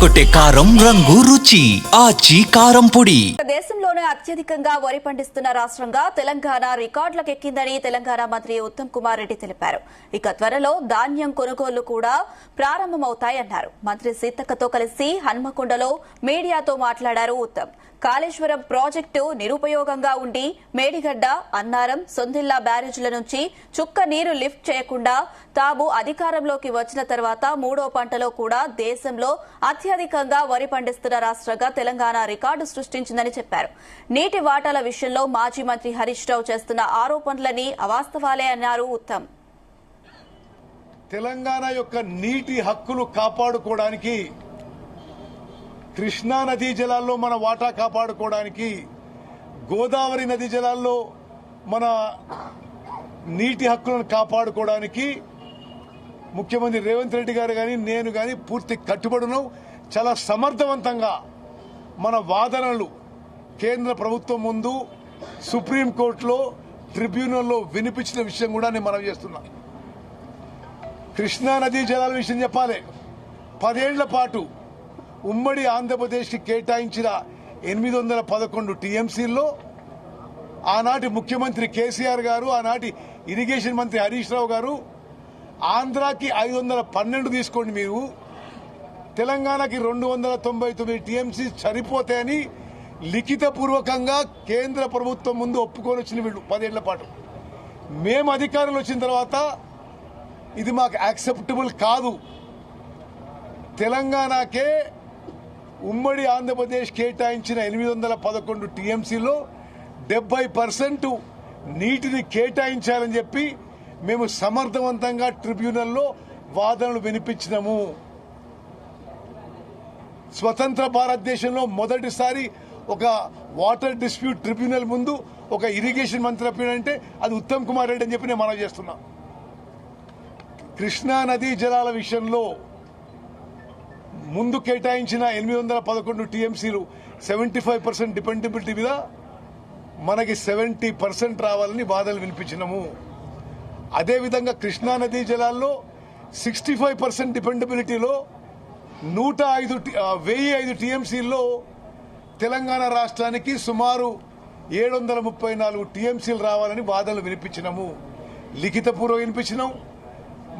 తెరకొట్టే కారం రంగు రుచి ఆచి కారం పొడి. దేశంలోనే అత్యధికంగా వరి పండిస్తున్న రాష్ట్రంగా తెలంగాణ రికార్డులకెక్కిందని తెలంగాణ మంత్రి ఉత్తమ్ కుమార్ రెడ్డి తెలిపారు. ఇక త్వరలో ధాన్యం కొనుగోళ్లు కూడా ప్రారంభమవుతాయన్నారు. మంత్రి సీతక్కతో కలిసి హన్మకొండలో మీడియాతో మాట్లాడారు ఉత్తమ్. కాళేశ్వరం ప్రాజెక్టు నిరుపయోగంగా ఉండి మేడిగడ్డ, అన్నారం, సొందిల్లా బ్యారేజీల నుంచి చుక్క నీరు లిఫ్ట్ చేయకుండా తాము అధికారంలోకి వచ్చిన తర్వాత మూడో పంటలో కూడా దేశంలో అత్యధికంగా వరి పండిస్తున్న రాష్ట్రంగా తెలంగాణ రికార్డు సృష్టించిందని చెప్పారు. నీటి వాటాల విషయంలో మాజీ మంత్రి హరీష్ రావు చేస్తున్న ఆరోపణలని అవాస్తవాలే అన్నారు ఉత్తమ్. తెలంగాణ యొక్క నీటి హక్కులు కాపాడుకోవడానికి, కృష్ణా నదీ జలాల్లో మన వాటా కాపాడుకోవడానికి, గోదావరి నదీ జలాల్లో మన నీటి హక్కులను కాపాడుకోవడానికి ముఖ్యమంత్రి రేవంత్ రెడ్డి గారు కానీ నేను కానీ పూర్తి కట్టుబడును. చాలా సమర్థవంతంగా మన వాదనలు కేంద్ర ప్రభుత్వం ముందు, సుప్రీంకోర్టులో, ట్రిబ్యునల్లో వినిపించిన విషయం కూడా నేను మనవి చేస్తున్నా. కృష్ణా నదీ జలాల విషయం చెప్పాలి. 10 ఏళ్ల పాటు ఉమ్మడి ఆంధ్రప్రదేశ్కి కేటాయించిన 811 టీఎంసీల్లో ఆనాటి ముఖ్యమంత్రి కేసీఆర్ గారు, ఆనాటి ఇరిగేషన్ మంత్రి హరీష్ రావు గారు ఆంధ్రాకి 512 తీసుకోండి, మీరు తెలంగాణకి 299 టీఎంసీ సరిపోతాయని లిఖితపూర్వకంగా కేంద్ర ప్రభుత్వం ముందు ఒప్పుకొని వచ్చిన వీళ్ళు 10 ఏళ్ల పాటు. మేము అధికారంలో వచ్చిన తర్వాత ఇది మాకు యాక్సెప్టబుల్ కాదు. తెలంగాణకే ఉమ్మడి ఆంధ్రప్రదేశ్ కేటాయించిన 811 టీఎంసీలో 70% నీటిని కేటాయించాలని చెప్పి మేము సమర్థవంతంగా ట్రిబ్యునల్లో వాదనలు వినిపించినాము. స్వతంత్ర భారతదేశంలో మొదటిసారి ఒక వాటర్ డిస్ప్యూట్ ట్రిబ్యునల్ ముందు ఒక ఇరిగేషన్ మంత్రి అంటే అది ఉత్తమ్ కుమార్ రెడ్డి అని చెప్పి నేను మనవి చేస్తున్నా. కృష్ణా నదీ జలాల విషయంలో ముందు కేటాయించిన 811 టీఎంసీలు 75% డిపెండబిలిటీ మీద మనకి 70% రావాలని వాదనలు వినిపించినాము. అదేవిధంగా కృష్ణా నదీ జలాల్లో 65% డిపెండబిలిటీలో 1005 టీఎంసీల్లో తెలంగాణ రాష్ట్రానికి సుమారు 734 టీఎంసీలు రావాలని వాదనలు వినిపించినాము. లిఖితపూర్వక వినిపించినాం.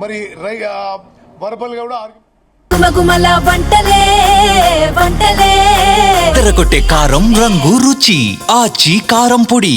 మరి వరపల్లి కూడా తెరకొట్టే కారం రంగు రుచి ఆచి కారం పొడి.